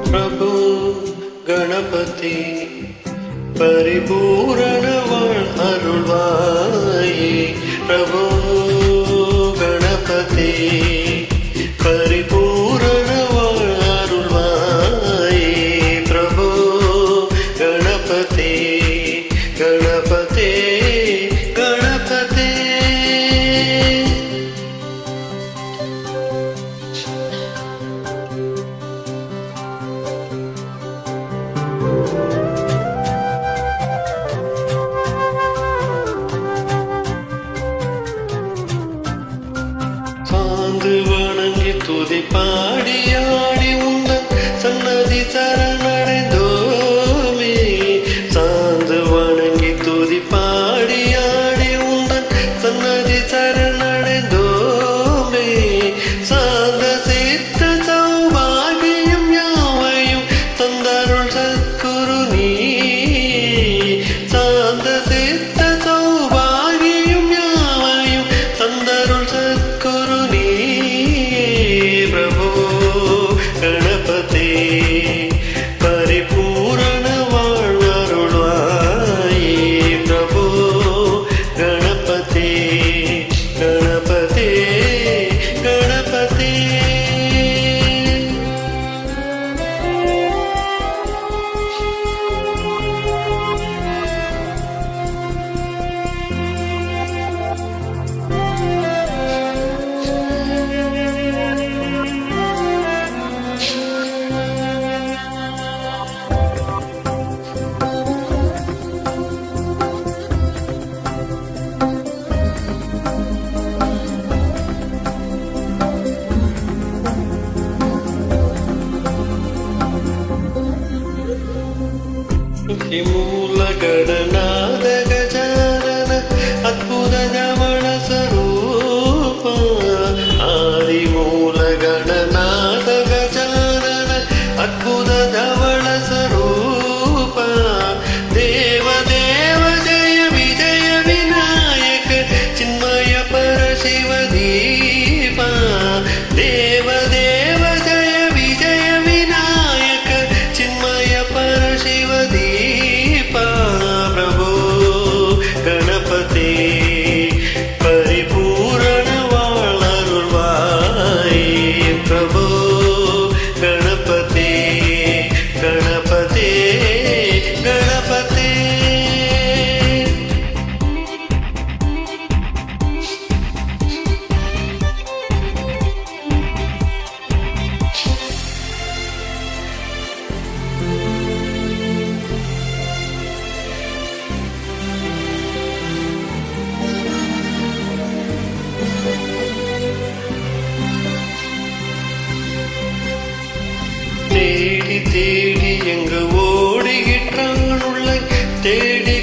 प्रभु गणपति परिपूर्ण अरुள்வாயே प्रभु गणपति परिपूर्ण अरुள்வாயே प्रभु गणपति गणपति गणपति வணங்கி துதி பாடி ஆடி உந்தன் சன்னதி சரணடைந்தோமே சாந்து வணங்கி துதி பாடி ஆடி உந்தன் சன்னதி சரணடைந்தோமே சாந்த சித்த சௌபாகியம் யாவையும் தந்தருள் சத்குரு நீ சாந்த சித்த சௌபாகியம் யாவையும் தந்தருள் சத்குரு நீ प्रभु गणपति परिपूर्ण अरुள்வாயே प्रभु गणपति गणपति गणपति मूल गणनाथ गजानन अद्भुत धवल स्वरूप आदि मूल गणनाथ गजानन अद्भुत धवल स्वरूप देव देव जय विजय विनायक चिन्मय परशिव दीपा देव देव जय विजय विनायक चिन्मय परशिव दीपा प्रभु गणपति परिपूर्ण अरुள்வாயே प्रभु गणपति गणपति गणपति தேடி தேடி எங்கு ஓடுகின்றான் உள்ளே தேடி